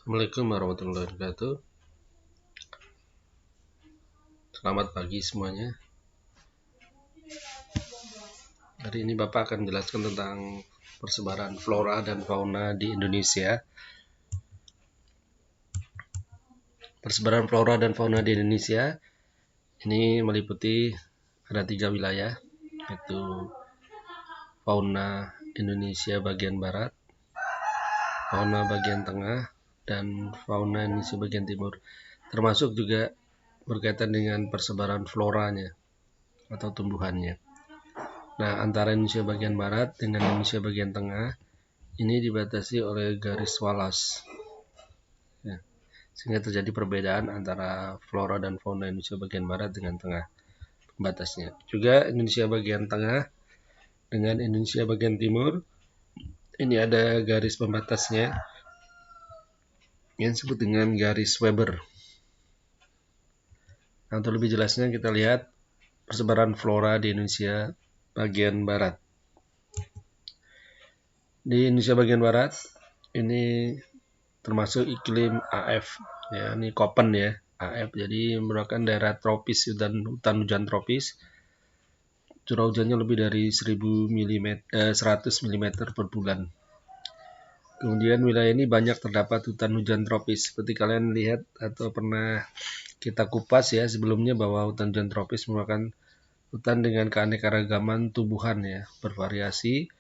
Assalamualaikum warahmatullahi wabarakatuh. Selamat pagi semuanya. Hari ini Bapak akan menjelaskan tentang persebaran flora dan fauna di Indonesia. Persebaran flora dan fauna di Indonesia ini meliputi ada 3 wilayah, yaitu fauna Indonesia bagian barat, fauna bagian tengah, dan fauna Indonesia bagian timur, termasuk juga berkaitan dengan persebaran floranya atau tumbuhannya. Nah, antara Indonesia bagian barat dengan Indonesia bagian tengah ini dibatasi oleh garis Wallace, ya, sehingga terjadi perbedaan antara flora dan fauna Indonesia bagian barat dengan tengah batasnya. Juga Indonesia bagian tengah dengan Indonesia bagian timur ini ada garis pembatasnya yang disebut dengan garis Weber. Nah, untuk lebih jelasnya kita lihat persebaran flora di Indonesia bagian barat. Di Indonesia bagian barat ini termasuk iklim AF, ya, ini Köppen ya, AF. Jadi merupakan daerah tropis, hutan hujan tropis. Curah hujannya lebih dari 100 mm per bulan. Kemudian wilayah ini banyak terdapat hutan hujan tropis. Seperti kalian lihat atau pernah kita kupas ya sebelumnya, bahwa hutan hujan tropis merupakan hutan dengan keanekaragaman tumbuhan ya, bervariasi.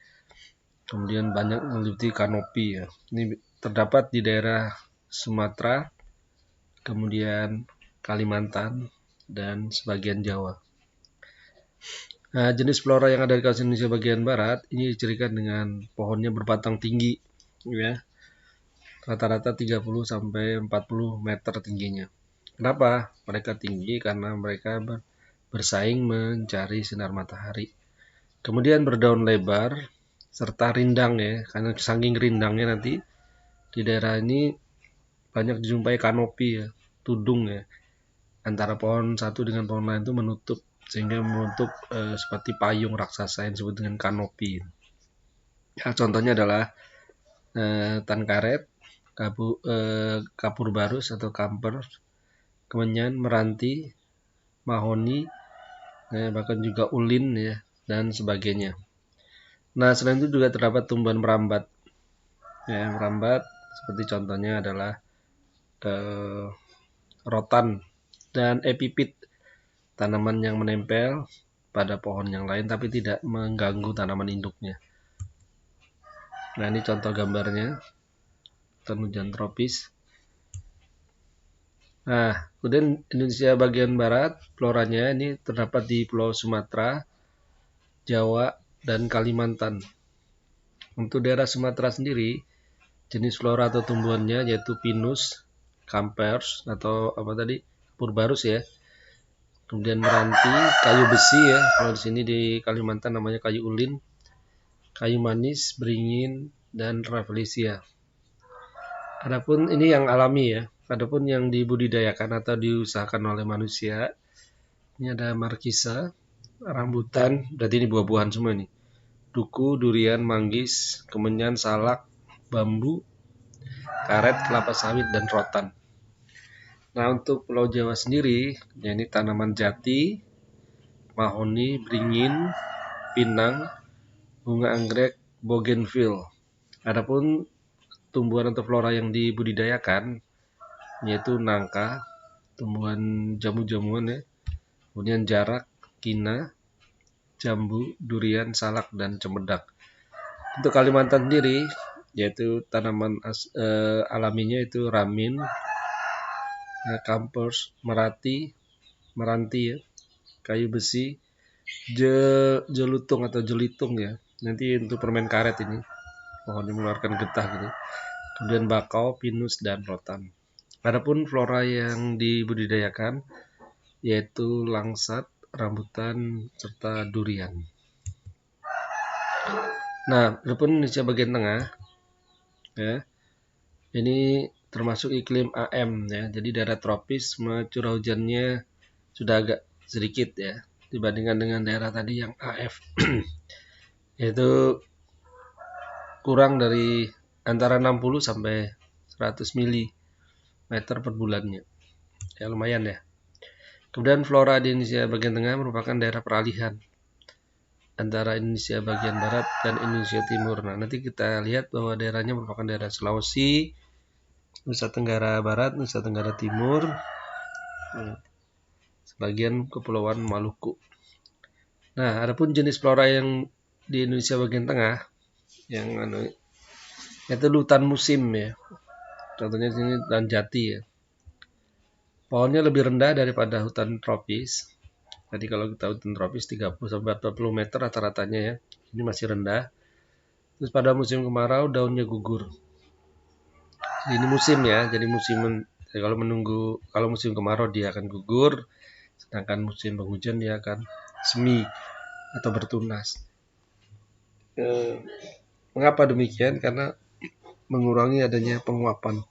Kemudian banyak meliputi kanopi ya. Ini terdapat di daerah Sumatera, kemudian Kalimantan, dan sebagian Jawa. Nah, jenis flora yang ada di kawasan Indonesia bagian barat ini dicirikan dengan pohonnya berbatang tinggi, ya, rata-rata 30 sampai 40 meter tingginya. Kenapa mereka tinggi? Karena mereka bersaing mencari sinar matahari. Kemudian berdaun lebar serta rindang ya, karena saking rindangnya nanti di daerah ini banyak dijumpai kanopi ya, tudung ya, antara pohon satu dengan pohon lain itu menutup, sehingga menutup seperti payung raksasa yang disebut dengan kanopi. Ya, contohnya adalah tan karet, kapur barus atau kamper, kemenyan, meranti, mahoni, bahkan juga ulin ya, dan sebagainya. Nah, selain itu juga terdapat tumbuhan merambat. Ya, merambat seperti contohnya adalah rotan dan epipit, tanaman yang menempel pada pohon yang lain tapi tidak mengganggu tanaman induknya. Nah, ini contoh gambarnya, hutan hujan tropis. Nah, kemudian Indonesia bagian barat, floranya ini terdapat di Pulau Sumatera, Jawa, dan Kalimantan. Untuk daerah Sumatera sendiri, jenis flora atau tumbuhannya yaitu pinus, kampers atau purbarus ya. Kemudian meranti, kayu besi ya. Kalau di sini di Kalimantan namanya kayu ulin, kayu manis, beringin, dan rafflesia. Adapun ini yang alami ya. Adapun yang dibudidayakan atau diusahakan oleh manusia, ini ada markisa, rambutan, berarti ini buah-buahan semua ini. Duku, durian, manggis, kemenyan, salak, bambu, karet, kelapa sawit, dan rotan. Nah, untuk Pulau Jawa sendiri, ya ini tanaman jati, mahoni, beringin, pinang, bunga anggrek, bougainville. Adapun tumbuhan atau flora yang dibudidayakan yaitu nangka, tumbuhan jamu-jamuan ya, kemudian jarak, kina, jambu, durian, salak, dan cempedak. Untuk Kalimantan sendiri, yaitu tanaman alaminya itu ramin, kampers, meranti ya, kayu besi, jelutung atau jelitung ya. Nanti untuk permen karet ini, pohonnya mengeluarkan getah gitu. Kemudian bakau, pinus, dan rotan. Adapun flora yang dibudidayakan yaitu langsat, rambutan, serta durian. Nah, adapun Indonesia bagian tengah ya, ini termasuk iklim AM ya. Jadi daerah tropis, curah hujannya sudah agak sedikit ya dibandingkan dengan daerah tadi yang AF. Yaitu kurang dari antara 60 sampai 100 mili meter per bulannya. Ya lumayan ya. Kemudian flora di Indonesia bagian tengah merupakan daerah peralihan antara Indonesia bagian barat dan Indonesia timur. Nah, nanti kita lihat bahwa daerahnya merupakan daerah Sulawesi, Nusa Tenggara Barat, Nusa Tenggara Timur, sebagian Kepulauan Maluku. Nah, adapun jenis flora yang di Indonesia bagian tengah, yang itu hutan musim ya. Contohnya sini hutan jati ya. Pohonnya lebih rendah daripada hutan tropis. Jadi kalau kita hutan tropis 30-40 meter rata-ratanya ya. Ini masih rendah. Terus pada musim kemarau daunnya gugur. Ini musim ya. Jadi kalau musim kemarau dia akan gugur, sedangkan musim penghujan dia akan semi atau bertunas. Mengapa demikian? Karena mengurangi adanya penguapan.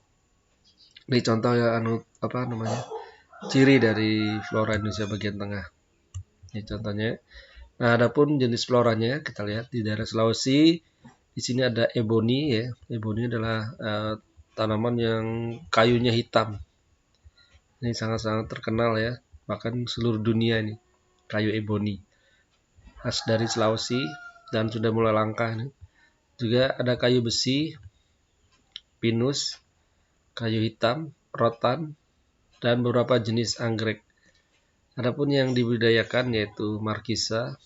Ini contoh ya ciri dari flora Indonesia bagian tengah. Ini contohnya. Nah, adapun jenis floranya kita lihat di daerah Sulawesi. Di sini ada ebony ya. Ebony adalah tanaman yang kayunya hitam. Ini sangat-sangat terkenal ya. Bahkan seluruh dunia ini kayu ebony. Khas dari Sulawesi dan sudah mulai langka ini. Juga ada kayu besi, pinus, kayu hitam, rotan, dan beberapa jenis anggrek. Adapun yang dibudidayakan yaitu markisa,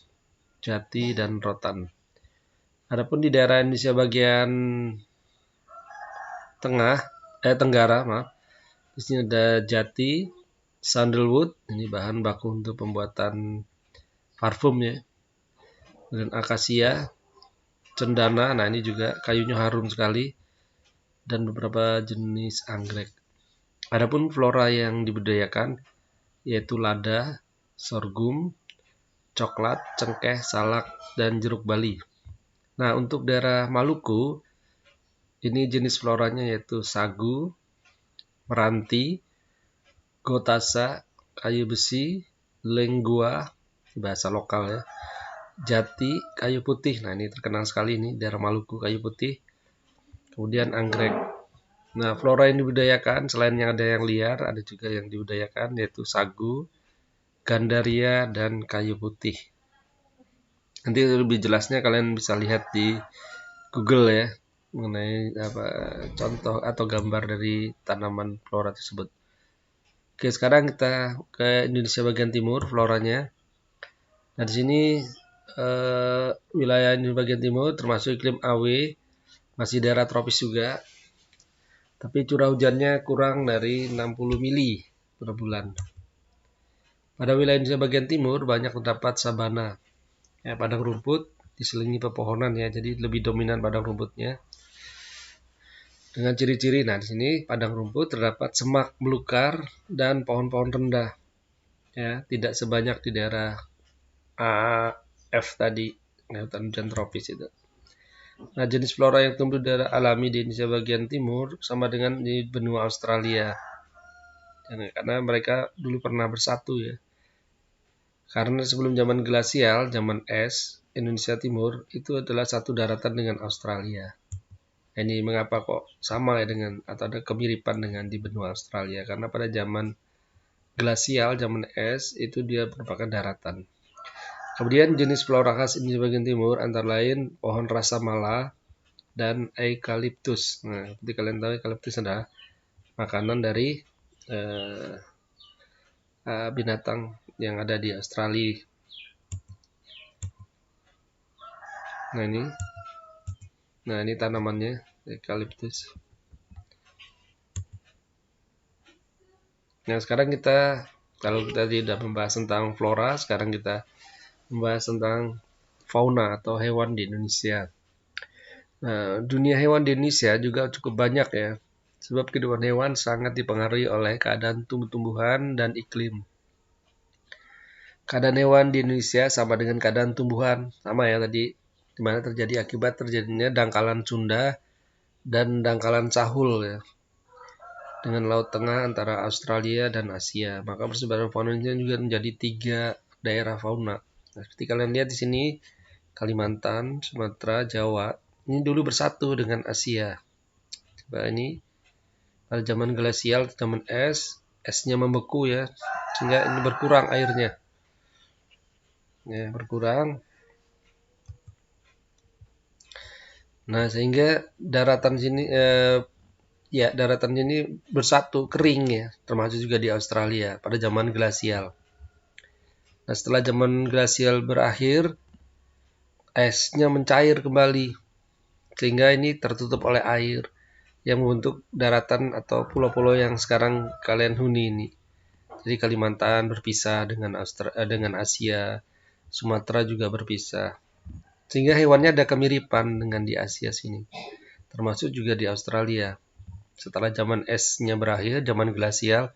jati, dan rotan. Adapun di daerah Indonesia bagian tenggara, di sini ada jati, sandalwood, ini bahan baku untuk pembuatan parfum ya, dan akasia, cendana, nah ini juga kayunya harum sekali, dan beberapa jenis anggrek. Adapun flora yang dibudidayakan yaitu lada, sorghum, coklat, cengkeh, salak, dan jeruk Bali. Nah, untuk daerah Maluku, ini jenis floranya yaitu sagu, meranti, gotasa, kayu besi, lenggua, bahasa lokal ya, jati, kayu putih. Nah, ini terkenal sekali ini daerah Maluku, kayu putih. Kemudian anggrek. Nah, flora yang dibudidayakan selain yang ada yang liar, ada juga yang dibudidayakan yaitu sagu, gandaria, dan kayu putih. Nanti lebih jelasnya kalian bisa lihat di Google ya mengenai contoh atau gambar dari tanaman flora tersebut. Oke, sekarang kita ke Indonesia bagian timur floranya. Nah, di sini wilayah Indonesia bagian timur termasuk iklim AW, masih daerah tropis juga. Tapi curah hujannya kurang dari 60 mili per bulan. Pada wilayah Indonesia bagian timur banyak terdapat sabana, ya, padang rumput diselingi pepohonan ya, jadi lebih dominan padang rumputnya. Dengan ciri-ciri, nah di sini padang rumput terdapat semak belukar dan pohon-pohon rendah, ya, tidak sebanyak di daerah AF tadi, hutan hujan tropis itu. Nah, jenis flora yang tumbuh di daerah alami di Indonesia bagian timur sama dengan di benua Australia, karena mereka dulu pernah bersatu ya. Karena sebelum zaman glasial, zaman es, Indonesia Timur itu adalah satu daratan dengan Australia. Ini mengapa kok sama ya dengan atau ada kemiripan dengan di benua Australia? Karena pada zaman glasial, zaman es itu dia merupakan daratan. Kemudian jenis flora khas Indonesia bagian timur antara lain pohon rasa mala dan eukaliptus. Nah, seperti kalian tahu eukaliptus adalah makanan dari binatang yang ada di Australia. Nah ini tanamannya eukaliptus. Nah, sekarang kalau kita tidak membahas tentang flora, sekarang kita membahas tentang fauna atau hewan di Indonesia. Nah, dunia hewan di Indonesia juga cukup banyak ya, sebab kehidupan hewan sangat dipengaruhi oleh keadaan tumbuh-tumbuhan dan iklim. Keadaan hewan di Indonesia sama dengan keadaan tumbuhan, sama ya tadi, di mana terjadi akibat terjadinya dangkalan Sunda dan dangkalan Cahul ya, dengan laut tengah antara Australia dan Asia. Maka persebaran fauna ini juga menjadi 3 daerah fauna. Nah, seperti kalian lihat di sini, Kalimantan, Sumatera, Jawa, ini dulu bersatu dengan Asia. Coba ini Pada zaman glasial, zaman esnya membeku ya, sehingga ini berkurang airnya. Ya, berkurang. Nah, sehingga daratan sini daratan ini bersatu, kering ya, termasuk juga di Australia pada zaman glasial. Nah, setelah zaman glasial berakhir, esnya mencair kembali, sehingga ini tertutup oleh air yang membentuk daratan atau pulau-pulau yang sekarang kalian huni ini. Jadi Kalimantan berpisah dengan Asia, Sumatera juga berpisah. Sehingga hewannya ada kemiripan dengan di Asia sini, termasuk juga di Australia. Setelah zaman esnya berakhir, zaman glasial,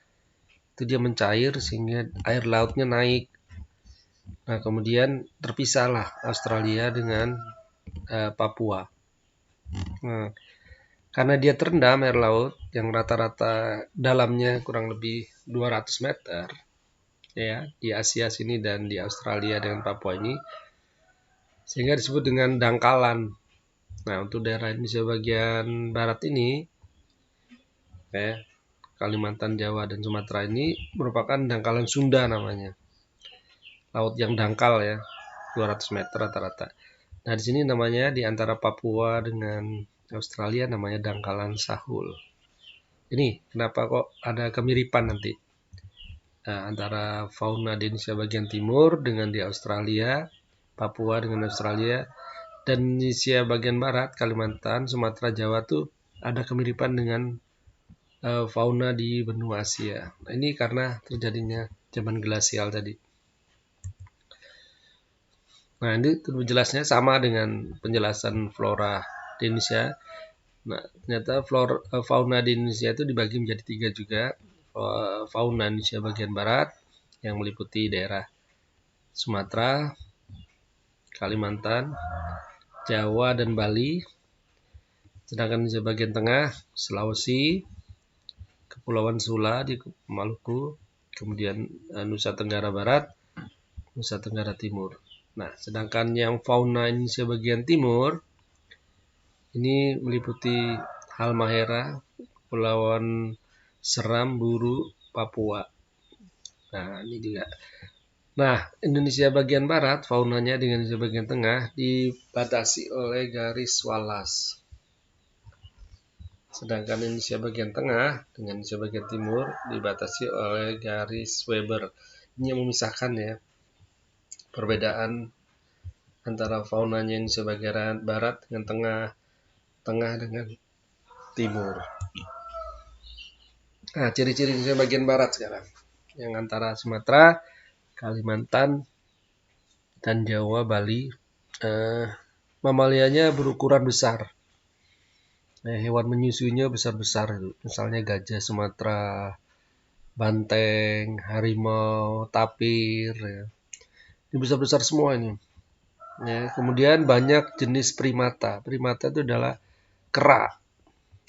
itu dia mencair sehingga air lautnya naik. Nah, kemudian terpisahlah Australia dengan Papua. Nah, karena dia terendam air laut yang rata-rata dalamnya kurang lebih 200 meter, ya, di Asia sini dan di Australia dengan Papua ini, sehingga disebut dengan dangkalan. Nah, untuk daerah Indonesia bagian barat ini, ya, Kalimantan, Jawa, dan Sumatera ini merupakan dangkalan Sunda namanya. Laut yang dangkal ya, 200 meter rata-rata. Nah, di sini namanya di antara Papua dengan Australia namanya dangkalan Sahul. Ini kenapa kok ada kemiripan nanti antara fauna di Indonesia bagian timur dengan di Australia, Papua dengan Australia, dan Indonesia bagian barat, Kalimantan, Sumatera, Jawa tuh ada kemiripan dengan fauna di benua Asia. Nah, ini karena terjadinya zaman glasial tadi. Nah, ini jelasnya sama dengan penjelasan flora di Indonesia. Nah, ternyata fauna di Indonesia itu dibagi menjadi 3 juga. Fauna Indonesia bagian barat yang meliputi daerah Sumatera, Kalimantan, Jawa, dan Bali. Sedangkan Indonesia bagian tengah, Sulawesi, Kepulauan Sula di Maluku, kemudian Nusa Tenggara Barat, Nusa Tenggara Timur. Nah, sedangkan yang fauna Indonesia bagian timur ini meliputi Halmahera, Kepulauan Seram, Buru, Papua. Nah, ini juga. Nah, Indonesia bagian barat, faunanya dengan Indonesia bagian tengah dibatasi oleh garis Wallace. Sedangkan Indonesia bagian tengah dengan Indonesia bagian timur dibatasi oleh garis Weber. Ini yang memisahkan ya perbedaan antara faunanya Indonesia bagian barat dengan tengah dengan timur. Nah, ciri-ciri Indonesia bagian barat sekarang yang antara Sumatera, Kalimantan, dan Jawa, Bali, mamalianya berukuran besar. Nah, hewan menyusuinya besar-besar, misalnya gajah Sumatera, banteng, harimau, tapir, ya. Ini besar-besar semua ini. Ya, kemudian banyak jenis primata. Primata itu adalah kera.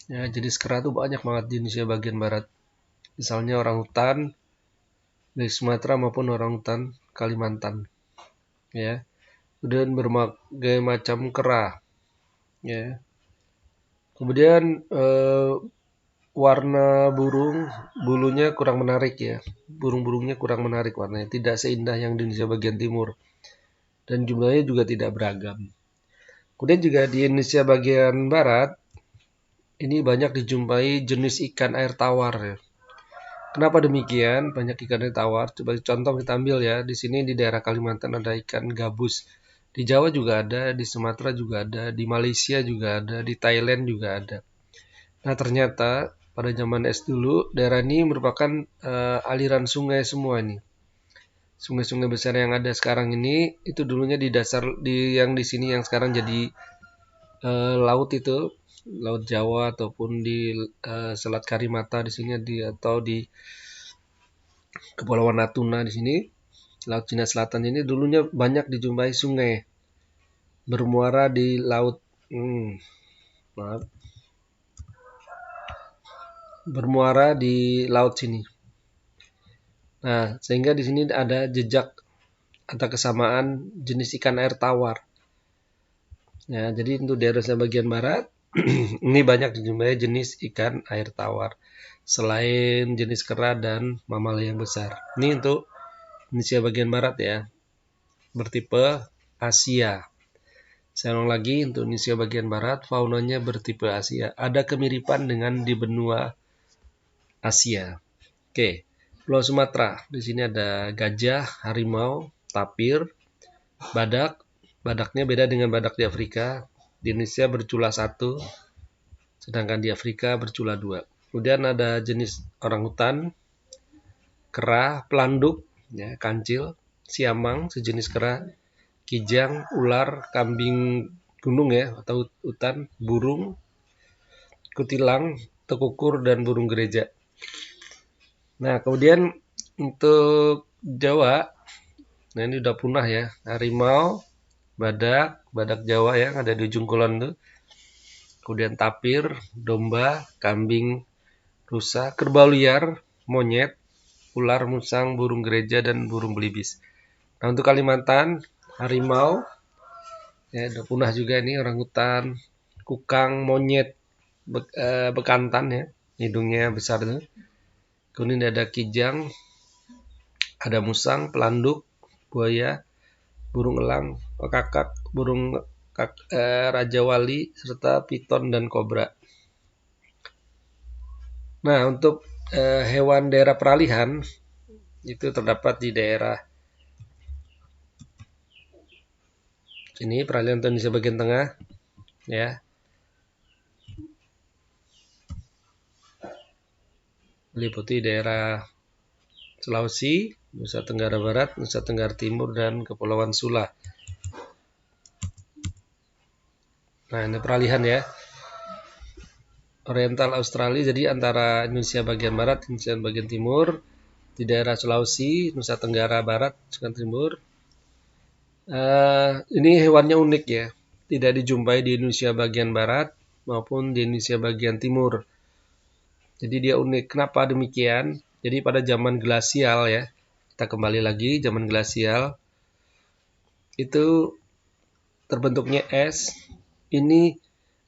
Ya, jenis kera itu banyak banget di Indonesia bagian barat. Misalnya orangutan dari Sumatera maupun orangutan Kalimantan. Ya, kemudian berbagai macam kera. Ya, kemudian warna bulunya kurang menarik ya. Burung-burungnya kurang menarik warnanya, tidak seindah yang di Indonesia bagian timur. Dan jumlahnya juga tidak beragam. Kemudian juga di Indonesia bagian barat ini banyak dijumpai jenis ikan air tawar ya. Kenapa demikian? Banyak ikan air tawar. Coba contoh kita ambil ya. Di sini di daerah Kalimantan ada ikan gabus. Di Jawa juga ada, di Sumatera juga ada, di Malaysia juga ada, di Thailand juga ada. Nah, ternyata pada zaman es dulu daerah ini merupakan aliran sungai semua ini. Sungai-sungai besar yang ada sekarang ini itu dulunya di dasar yang di sini yang sekarang jadi laut itu, Laut Jawa ataupun di Selat Karimata di sini atau di Kepulauan Natuna di sini, Laut Cina Selatan ini dulunya banyak dijumpai sungai bermuara di laut bermuara di laut sini. Nah, sehingga di sini ada jejak atau kesamaan jenis ikan air tawar. Ya, jadi untuk daerah bagian barat Ini banyak dijumpai jenis ikan air tawar selain jenis kera dan mamalia yang besar. Ini untuk Indonesia bagian barat ya, bertipe Asia. Saya ulang lagi, untuk Indonesia bagian barat faunanya bertipe Asia. Ada kemiripan dengan di benua Asia. Oke, Pulau Sumatera. Di sini ada gajah, harimau, tapir, badak. Badaknya beda dengan badak di Afrika. Di Indonesia bercula 1, sedangkan di Afrika bercula 2. Kemudian ada jenis orangutan, kera, pelanduk, ya, kancil, siamang, sejenis kera, kijang, ular, kambing gunung ya atau hutan, burung, kutilang, tekukur, dan burung gereja. Nah, kemudian untuk Jawa, nah ini udah punah ya, harimau, badak Jawa yang ada di ujung kulon tuh. Kemudian tapir, domba, kambing, rusa, kerbau liar, monyet, ular, musang, burung gereja, dan burung belibis. Nah, untuk Kalimantan, harimau, ya udah punah juga nih, orangutan, kukang, monyet, bekantan ya, hidungnya besar tuh. Kemudian ada kijang, ada musang, pelanduk, buaya, burung elang, kakak, burung raja wali, serta piton dan kobra. Nah, untuk hewan daerah peralihan itu terdapat di daerah ini, peralihan Indonesia bagian tengah ya, meliputi daerah Sulawesi, Nusa Tenggara Barat, Nusa Tenggara Timur, dan Kepulauan Sula. Nah, ini peralihan ya. Oriental Australia, jadi antara Indonesia bagian barat, Indonesia bagian timur, di daerah Sulawesi, Nusa Tenggara Barat, Nusa Timur. Ini hewannya unik ya, tidak dijumpai di Indonesia bagian barat maupun di Indonesia bagian timur. Jadi dia unik. Kenapa demikian? Jadi pada zaman glasial ya, kita kembali lagi zaman glasial, itu terbentuknya es ini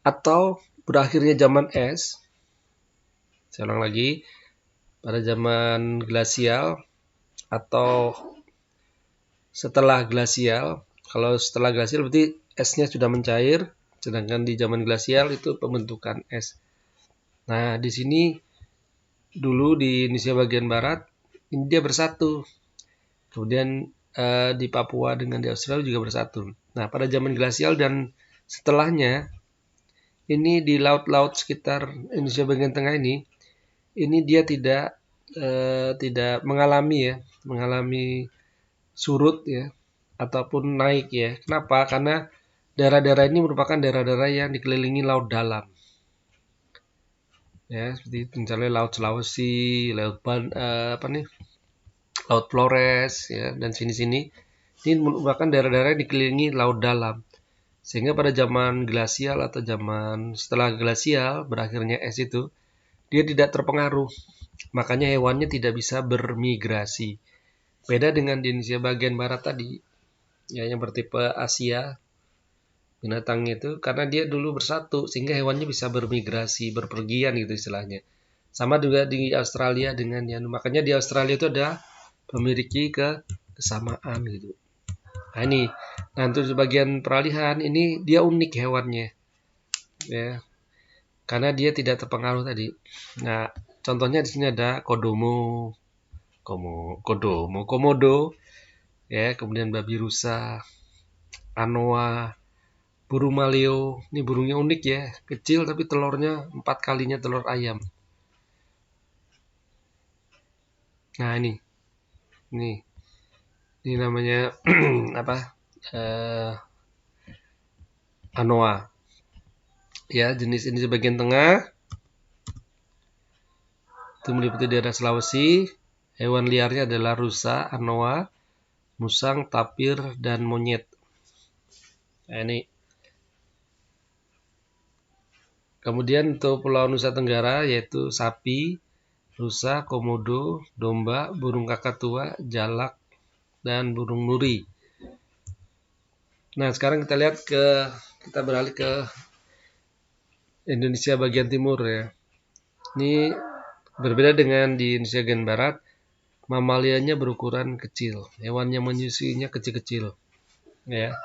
atau berakhirnya zaman es. Saya ulang lagi, pada zaman glasial atau setelah glasial. Kalau setelah glasial berarti esnya sudah mencair, sedangkan di zaman glasial itu pembentukan es. Nah, di sini dulu di Indonesia bagian barat ini dia bersatu. Kemudian di Papua dengan di Australia juga bersatu. Nah, pada zaman glasial dan setelahnya ini di laut-laut sekitar Indonesia bagian tengah ini dia tidak mengalami surut ya ataupun naik ya. Kenapa? Karena daerah-daerah ini merupakan daerah-daerah yang dikelilingi laut dalam. Ya, seperti misalnya Laut Sulawesi, Laut Flores ya, dan sini-sini. Ini merupakan daerah-daerah yang dikelilingi laut dalam. Sehingga pada zaman glasial atau zaman setelah glasial berakhirnya es itu, dia tidak terpengaruh. Makanya hewannya tidak bisa bermigrasi. Beda dengan di Indonesia bagian barat tadi, ya yang bertipe Asia, binatangnya itu karena dia dulu bersatu sehingga hewannya bisa bermigrasi, berpergian gitu istilahnya. Sama juga di Australia dengan yang makanya di Australia itu ada memiliki kesamaan gitu. Nah ini, nah untuk bagian peralihan ini dia unik hewannya, ya, karena dia tidak terpengaruh tadi. Nah, contohnya di sini ada komodo, ya, kemudian babi rusa, anoa, burung maleo. Ini burungnya unik ya, kecil tapi telurnya 4 kalinya telur ayam. Nah ini namanya apa? Anoa. Ya, jenis ini di bagian tengah. Itu meliputi daerah Sulawesi. Hewan liarnya adalah rusa, anoa, musang, tapir, dan monyet. Nah, ini. Kemudian untuk Pulau Nusa Tenggara yaitu sapi, rusa, komodo, domba, burung kakatua, jalak, dan burung nuri. Nah, sekarang kita beralih ke Indonesia bagian timur ya. Ini berbeda dengan di Indonesia bagian barat, mamalianya berukuran kecil, hewan yang menyusuinya kecil-kecil ya.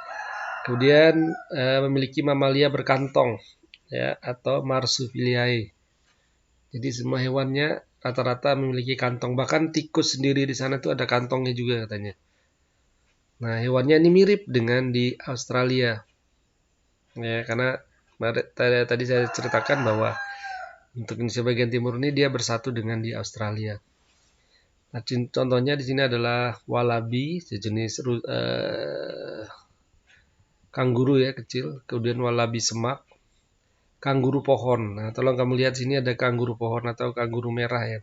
Kemudian memiliki mamalia berkantong ya atau marsupiliae. Jadi semua hewannya rata-rata memiliki kantong, bahkan tikus sendiri di sana tuh ada kantongnya juga katanya. Nah, hewannya ini mirip dengan di Australia ya, karena tadi saya ceritakan bahwa untuk Indonesia bagian timur ini dia bersatu dengan di Australia. Nah, contohnya di sini adalah wallaby, sejenis kanguru ya kecil, kemudian wallaby semak, kanguru pohon. Nah, tolong kamu lihat sini ada kanguru pohon atau kanguru merah ya.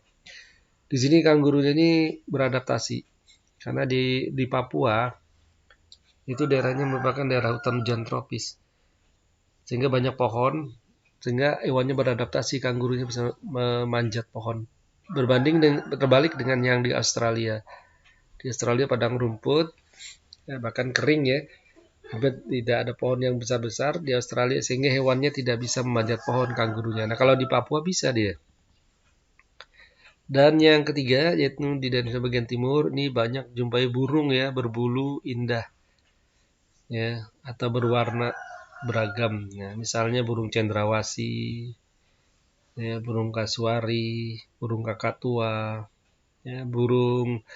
Di sini kangurunya ini beradaptasi karena di Papua itu daerahnya merupakan daerah hutan hujan tropis, sehingga banyak pohon, sehingga hewannya beradaptasi, kangurunya bisa memanjat pohon. Terbalik dengan yang di Australia. Di Australia padang rumput, ya, bahkan kering ya, tidak ada pohon yang besar-besar di Australia sehingga hewannya tidak bisa memanjat pohon kangurunya. Nah kalau di Papua bisa dia. Dan yang ketiga yaitu di Indonesia bagian timur ini banyak jumpai burung ya berbulu indah ya atau berwarna beragam. Nah, misalnya burung cendrawasih, ya, burung kasuari, burung kakatua, ya, burung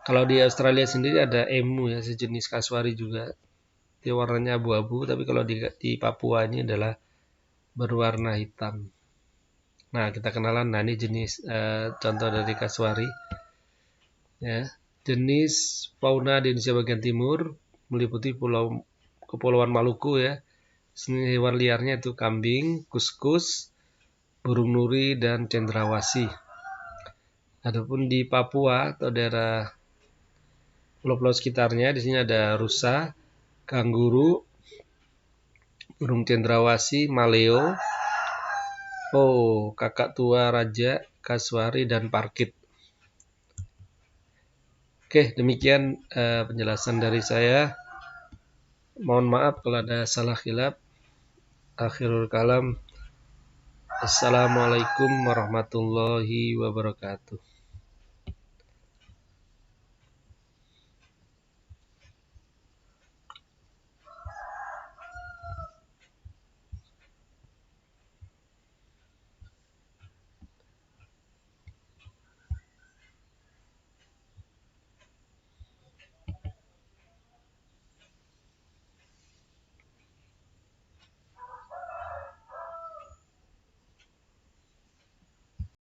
kalau di Australia sendiri ada emu ya sejenis kasuari juga. Dia warnanya abu-abu, tapi kalau di Papua ini adalah berwarna hitam. Nah, kita kenalan. Nah, ini jenis contoh dari kasuari. Ya, jenis fauna di Indonesia bagian timur meliputi Kepulauan Maluku ya. Seni hewan liarnya itu kambing, kuskus, burung nuri, dan cendrawasih. Adapun di Papua atau daerah pulau-pulau sekitarnya, di sini ada rusa, kanguru, burung cendrawasih, maleo, kakak tua raja, kasuari, dan parkit. Oke, demikian penjelasan dari saya. Mohon maaf kalau ada salah khilaf. Akhirul kalam. Assalamualaikum warahmatullahi wabarakatuh.